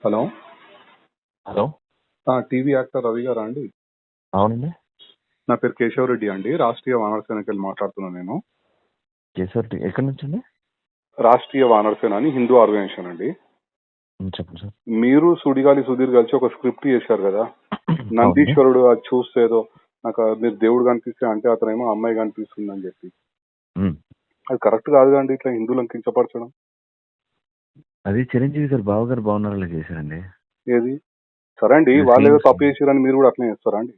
Hello. Hello. TV actor Ravi గారా అండి? అవునండి. నా పేరు కేశవరెడ్డి అండి. రాష్ట్రీయ వానర సేనకి వెళ్ళి మాట్లాడుతున్నాను నేను. కేశవరెడ్డి ఎక్కడి నుంచి అండి? రాష్ట్రీయ వానర సేన అని హిందూ ఆర్గనైజేషన్ అండి. చెప్పండి సార్. మీరు సుడిగాలి సుధీర్ కలిసి ఒక స్క్రిప్ట్ చేశారు కదా, నందీశ్వరుడు అది చూస్తే ఏదో నాకు మీరు దేవుడు కనిపిస్తే అంటే అతనేమో అమ్మాయి కనిపిస్తుంది అని చెప్పి. అది కరెక్ట్ కాదు అండి, ఇట్లా హిందువులను కించపరచడం. అది చిరంజీవి గారు బావ గారు బాగున్నారా చేశారండి. ఏది సరే అండి, వాళ్ళు ఏదో తప్పు చేశారని మీరు కూడా అట్లనే చేస్తారా అండి?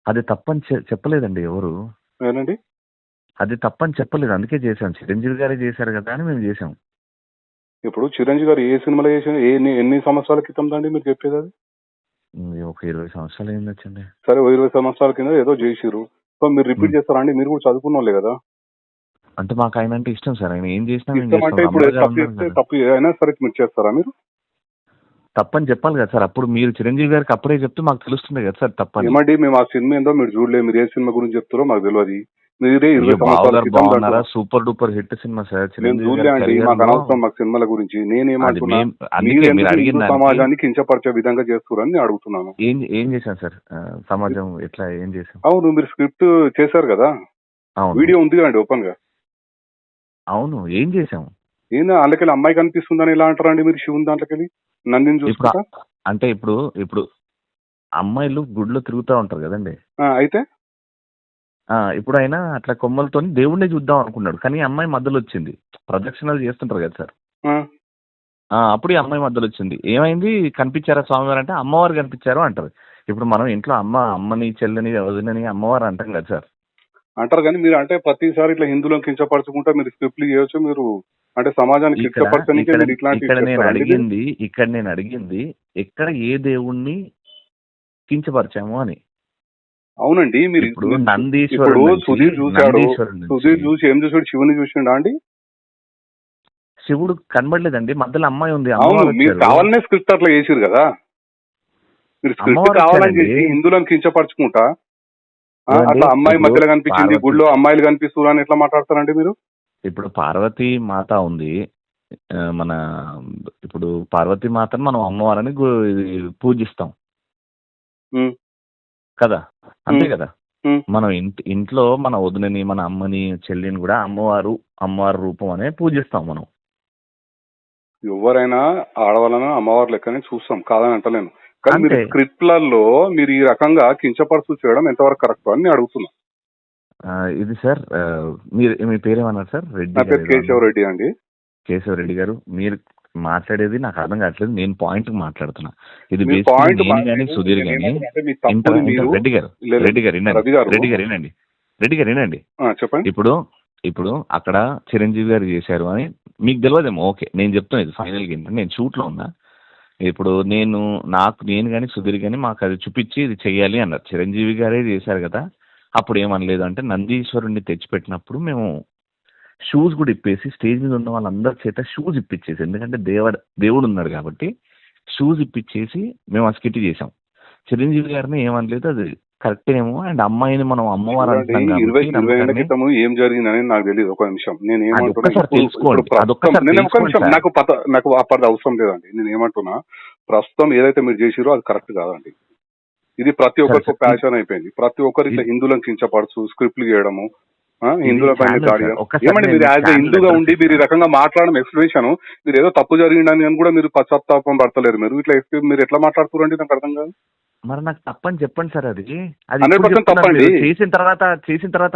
అది తప్పని చెప్పలేదండి ఎవరు. ఏనండి? అది తప్పని చెప్పలేదు, అందుకే చేశాం. చిరంజీవి గారే చేశారు కదా అని మేము చేసాం. ఇప్పుడు చిరంజీవి గారు ఏ సినిమాలో చేసిన ఎన్ని సంవత్సరాల క్రితం అండి మీరు చెప్పేది? అది ఒక 20 సంవత్సరాలు అయిందొచ్చండి. సరే, 20 సంవత్సరాల కింద ఏదో చేసిరు, సో మీరు రిపీట్ చేస్తారా అండి? మీరు కూడా చదువుకున్న వాళ్ళే కదా. అంటే మాకు ఆయన అంటే ఇష్టం సార్. ఆయన ఏం చేసినా అంటే ఇప్పుడు తప్పు చేస్తే తప్పు అయినా సరే మీరు చేస్తారా? మీరు తప్పని చెప్పాలి కదా సార్. అప్పుడు మీరు చిరంజీవి గారికి అప్పుడే చెప్తే మాకు తెలుస్తుంది కదా సార్ తప్పని. ఏమండి, మేము ఆ సినిమా ఏందో మీరు చూడలేదు. మీరు ఏ సినిమా గురించి చెప్తారో మాకు తెలియదు. మీరే 20 సంవత్సరాల super duper hit cinema sir. చూడలే అండి, మాకు అనవసరం మాకు సినిమాల గురించి. నేనేమంటున్నా, సమాజాన్ని కించపరిచే విధంగా చేస్తున్నారని నేను అడుగుతున్నాను. ఏం చేశాను సార్? సమాజం ఎట్లా ఏం చేశాను? అవును, మీరు స్క్రిప్ట్ చేశారు కదా, వీడియో ఉంది కదండి ఓపెన్ గా. అవును, ఏం చేసాము? ఏందా అందుకెళ్ళి అమ్మాయి కనిపిస్తుందని ఎలా అంటారండి మీరు? శివుని దాంట్లోకెళ్ళి నందిని చూసుకుంటా అంటే ఇప్పుడు అమ్మాయిలు గుడిలో తిరుగుతూ ఉంటారు కదండి. అయితే ఇప్పుడు ఆయన అట్లా కొమ్మలతో దేవుడిని చూద్దాం అనుకున్నాడు, కానీ అమ్మాయి మధ్యలో వచ్చింది. ప్రదక్షిణలు చేస్తుంటారు కదా సార్, అప్పుడు ఈ అమ్మాయి మధ్యలో వచ్చింది. ఏమైంది, కనిపించారా స్వామివారు అంటే అమ్మవారు కనిపించారు అంటారు. ఇప్పుడు మనం ఇంట్లో అమ్మని చెల్లని వదినని అమ్మవారు అంటాం కదా సార్. అంటారు, కానీ మీరు అంటే ప్రతిసారి ఇట్లా హిందువులను కించపరచుకుంటా మీరు స్క్రిప్ట్లు చేయొచ్చు. మీరు అంటే సమాజాన్ని కించపరచడానికి ఇక్కడ నేను అడిగింది ఎక్కడ ఏ దేవుణ్ణి కించపరిచాము అని. అవునండి, మీరు నందీశ్వరుడు సుధీర్ చూశాడు. సుధీర్ చూసి ఏం చూసాడు? శివుని చూసిండా అండి? శివుడు కనబడలేదండి, మధ్యలో అమ్మాయి ఉంది. అవును, మీరు కావాలనే స్క్రిప్ట్ అట్లా చేసిరు కదా. మీరు స్క్రిప్ట్ కావాలని చేసి హిందువులను కించపరచుకుంటా అట్లా అమ్మాయి మధ్యలో కనిపించింది, గుడిలో అమ్మాయిలు కనిపిస్తున్నారు అని ఎట్లా మాట్లాడతారండి మీరు? ఇప్పుడు పార్వతీ మాత ఉంది మన. ఇప్పుడు పార్వతీ మాతను మనం అమ్మవారని పూజిస్తాం కదా, అంతే కదా. మనం ఇంట్లో మన వదినని మన అమ్మని చెల్లిని కూడా అమ్మవారు రూపం అనే పూజిస్తాం మనం. ఎవరైనా ఆడవాళ్ళను అమ్మవారు లెక్కనే చూస్తాం, కాదని అంటలేను. కానీ మీరు స్క్రిప్ట్లలో మీరు ఈ రకంగా కించపరుచు చేయడం ఎంతవరకు కరెక్ట్ అని నేను అడుగుతున్నా. ఇది సార్, మీ పేరేమన్నారు సార్? రెడ్డి. కేశవరెడ్డి అండి. కేశవరెడ్డి గారు, మీరు మాట్లాడేది నాకు అర్థం కావట్లేదు. నేను పాయింట్ మాట్లాడుతున్నా. ఇది సుధీర్ గాని రెడ్డి గారు వినండి. చెప్పండి. ఇప్పుడు అక్కడ చిరంజీవి గారు చేశారు అని మీకు తెలియదేమో. ఓకే, నేను చెప్తాను. ఇది ఫైనల్ గా నేను షూట్ లో ఉన్నా. ఇప్పుడు నేను కానీ సుధీర్ గాని మాకు అది చూపించి ఇది చెయ్యాలి అన్నారు. చిరంజీవి గారే చేశారు కదా, అప్పుడు ఏమనలేదు. అంటే నందీశ్వరుణ్ణి తెచ్చిపెట్టినప్పుడు మేము షూస్ కూడా ఇప్పేసి స్టేజ్ మీద ఉన్న వాళ్ళందరి చేత షూస్ ఇప్పించేసి, ఎందుకంటే దేవుడు ఉన్నాడు కాబట్టి షూస్ ఇప్పించేసి మేము ఆ స్కిట్ చేసాం. చిరంజీవి గారిని ఏమనలేదు, అది కరెక్ట్ ఏమో. అండ్ అమ్మాయిని మనం అమ్మవారు అంటున్నాం కాబట్టి ఏం జరిగిందని నాకు తెలియదు. ఒక నిమిషం, నేను నాకు అప్పటి అవసరం లేదండి. నేను ఏమంటున్నా, ప్రస్తుతం ఏదైతే మీరు చేసిరో అది కరెక్ట్ కాదండి. ఇది ప్రతి ఒక్కరికి ప్యాషన్ అయిపోయింది. ప్రతి ఒక్కరు ఇట్లా హిందువులను కించపరచు స్క్రిప్ట్లు చేయడము, హిందువుల పైన దాడి. ఏమండి, మీరు యాజ్ ఎ హిందూగా ఉండి మీరు ఈ రకంగా మాట్లాడడం ఎక్స్ప్లెనేషన్, మీరు ఏదో తప్పు జరిగిందని కూడా మీరు పశ్చాత్తాపం పడతలేరు. మీరు ఇట్లా మీరు ఎట్లా మాట్లాడుతున్నారండి? నాకు అర్థం కాదు. మరి నాకు తప్పని చెప్పండి సార్. అది 100% తప్పండి. చేసిన తర్వాత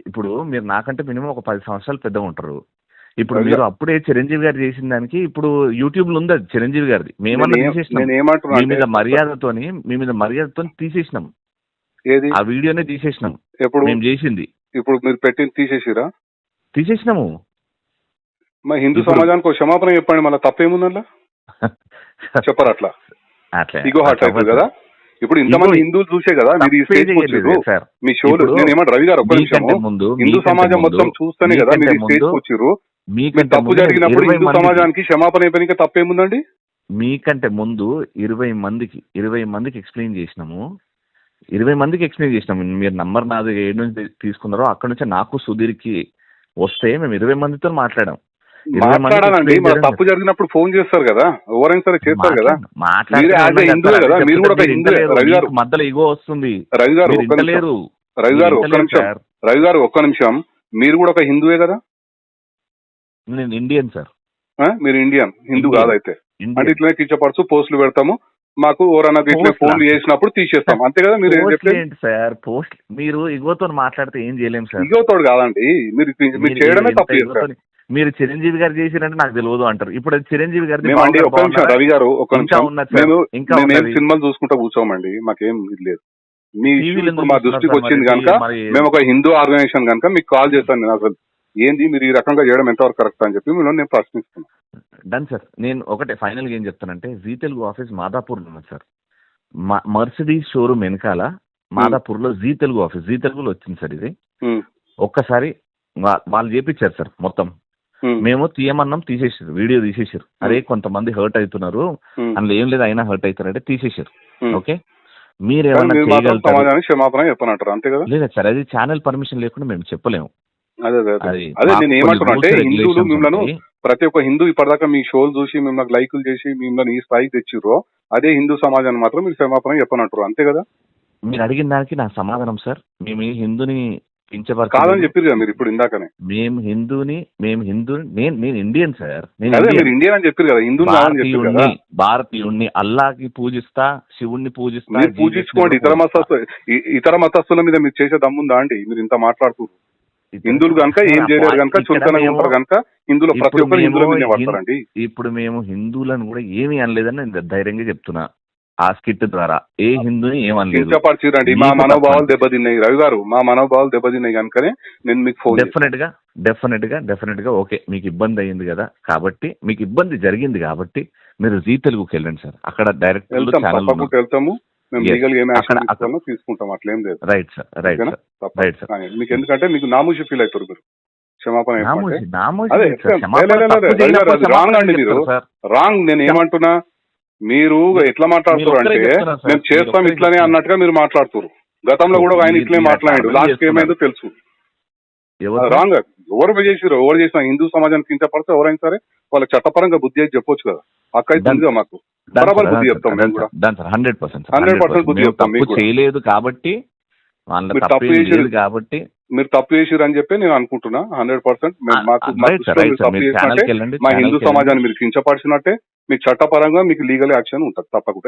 ఇప్పుడు మీరు నాకంటే మినిమం ఒక 10 సంవత్సరాలు పెద్దగా ఉంటారు. ఇప్పుడు మీరు అప్పుడే చిరంజీవి గారు చేసిన దానికి ఇప్పుడు యూట్యూబ్ లో ఉంది అది చిరంజీవి గారిది. మేమన్నా తీసేసినాం, మీ మీద మర్యాదతో తీసేసినాం. ఆ వీడియోనే తీసేసినాం. మేము చేసింది ఇప్పుడు మీరు పెట్టింది తీసేసినాము. మరి హిందూ సమాజానికి క్షమాపణ చెప్పండి, మళ్ళీ తప్పేముందల్లా చెప్పరు. అట్లా ఇగో హార్ట్ అవుతుంది కదా. ఇప్పుడు ఇంతమంది హిందువులు చూసే కదా మీరు ఈ స్టేజ్ వచ్చారు మీ షోలు. నేను ఏమంటే రవి గారు, ఒక్క నిమిషం, హిందూ సమాజం మొత్తం చూస్తేనే కదా మీరు ఈ స్టేజ్ వచ్చారు. తప్పు జరిగినప్పుడు హిందూ సమాజానికి క్షమాపణ చెప్పడానికి తప్పేముందండి? మీకంటే ముందు 20 మందికి ఎక్స్ప్లెయిన్ చేసినాము. 20 మందికి ఎక్స్ప్లెయిన్ చేసినాము. మీరు నంబర్ నాది ఏడు నుంచి తీసుకున్నారో అక్కడ నుంచి నాకు సుధీర్కి వస్తే మేము 20 మందితో మాట్లాడాం. మాట్లాడాలండి. మన తప్పు జరిగినప్పుడు ఫోన్ చేస్తారు కదా, ఎవరైనా సరే చేస్తారు కదా. మీరు యాజ్ ఏ హిందువే కదా, మీరు కూడా ఒక హిందువే. రవి గారు మధ్యలో ఇగో వస్తుంది. రవి గారు ఒక్క నిమిషం, రవి గారు ఒక్క నిమిషం. మీరు కూడా ఒక హిందువే కదా? నేను ఇండియన్ సార్. మీరు ఇండియన్, హిందూ కాదైతే. అంటే ఇట్లనే కిచ్చపడుచు పోస్టులు పెడతాము, మాకు ఎవరన్నా ఇట్లా ఫోన్లు చేసినప్పుడు తీసేస్తాం, అంతే కదా? మీరు సార్ పోస్ట్ మీరు ఇగోతో మాట్లాడితే ఏం చేయలేము సార్. ఇగోతోడు కాదండి, మీరు చేయడమే తప్పు చేస్తారు. మీరు చిరంజీవి గారు చేసిరంటే నాకు తెలియదు అంటారు. ఇప్పుడు చిరంజీవి గారు ఒక్క నిమిషం రవి గారు, ఒక్క నిమిషం. మేము సినిమాలు చూసుకుంటా కూర్చోమండి, మాకేం ఇది లేదు. మీ ఇప్పుడు మా దృష్టికి వచ్చింది కనుక మేము ఒక హిందూ ఆర్గనైజేషన్ కనుక మీకు కాల్ చేస్తాను. నేను అసలు ఏంది మీరు ఈ రకంగా చేయడం ఎంతవరకు కరెక్ట్ అని చెప్పి మిమ్మల్ని నేను ప్రశ్నిస్తున్నాను. Done sir. నేను ఒకటే ఫైనల్గా ఏం చెప్తానంటే, జీ తెలుగు ఆఫీస్ మాదాపూర్లో ఉంది సార్. మర్సిడీస్ షోరూమ్ వెనకాల మాదాపూర్లో జీ తెలుగు ఆఫీస్, జీ తెలుగులో వచ్చింది సార్ ఇది. ఒక్కసారి వాళ్ళు చేపించారు సార్ మొత్తం. మేము తీయమన్నాం, తీసేసారు, వీడియో తీసేసారు. అరే కొంతమంది హర్ట్ అవుతున్నారు, అందులో ఏం లేదు అయినా హర్ట్ అవుతారంటే తీసేసారు. ఓకే, మీరేమన్నా చేయగలుగుతారు? లేదా సార్, అది ఛానల్ పర్మిషన్ లేకుండా మేము చెప్పలేము. అదే నేను ఏమంటున్నా, హిందువులు మిమ్మల్ని ప్రతి ఒక్క హిందూ ఇప్పటిదాకా మీ షోలు చూసి మిమ్మల్ని లైకులు చేసి మిమ్మల్ని ఈ స్థాయికి తెచ్చిర్రో, అదే హిందూ సమాజాన్ని మాత్రం మీరు క్షమాపణ చెప్పనంటారు, అంతే కదా? మీరు అడిగిన దానికి నా సమాధానం సార్, మేము ఈ హిందూని కాదని చెప్పారు కదా మీరు ఇప్పుడు ఇందాకనే. మేము హిందూని నేను ఇండియన్ సార్. మీరు ఇండియన్ అని చెప్పారు కదా, హిందూ భారతీయుణ్ణి, అల్లాకి పూజిస్తా, శివుణ్ణి పూజిస్తా. పూజించుకోండి. ఇతర మతస్థుల మీద మీరు చేసే దమ్ముందా అండి? మీరు ఇంత మాట్లాడుతున్నారు. హిందువులు కనుక ఏం చేయలేరు కనుక, చులకనగా ఉంటారు కనుక హిందువులు ప్రతి ఒక్కరు హిందువుల మీద పడతారండి. ఇప్పుడు మేము హిందువులను కూడా ఏమీ అనలేదని నేను ధైర్యంగా చెప్తున్నా. ఆ స్కిట్ ద్వారా ఏ హిందూని ఏమనలేదు. కించపరిచిరండి, మా మనోభావాలు దెబ్బతిన్నాయి రవి గారు, మా మనోభావాలు దెబ్బతిన్నాయి కనుకనే నేను మీకు ఫోన్. డెఫినెట్ గా ఓకే, మీకు ఇబ్బంది అయ్యింది కదా, కాబట్టి మీకు ఇబ్బంది జరిగింది కాబట్టి మీరు జీ తెలుగుకి వెళ్ళండి సార్. అక్కడ డైరెక్ట్ వెళ్తాము, మేము లీగల్ ఏం యాక్షన్ తీసుకుంటాం, అట్లేం లేదు. Right sir. మీకు ఎందుకంటే మీకు నామూషి ఫీల్ అవుతారు మీరు. క్షమాపణ రాంగ్ అండి, మీరు రాంగ్. నేను ఏమంటున్నా, మీరు ఎట్లా మాట్లాడుతున్నారు అంటే మేము చేస్తాం ఇట్లానే అన్నట్టుగా మీరు మాట్లాడుతున్నారు. గతంలో కూడా ఆయన ఇట్లనే మాట్లాడాడు, లాస్ట్ ఏమైందో తెలుసు. రాంగ్. ఎవరు చేసినా హిందూ సమాజానికి కించపడితే ఎవరైనా సరే వాళ్ళకి చట్టపరంగా బుద్ధి అయితే చెప్పొచ్చు కదా. అక్కడ మాకు బరాబర్ బుద్ధి చెప్తాం మేము కూడా. 100% బుద్ధి చెప్తాం. చేయలేదు కాబట్టి మీరు తప్పు చేసిరు అని చెప్పి నేను అనుకుంటున్నా. 100% మా హిందూ సమాజాన్ని మీరు కించపరిచినట్టే మీకు చట్టపరంగా మీకు లీగల్ యాక్షన్ ఉంటుంది తప్పకుండా.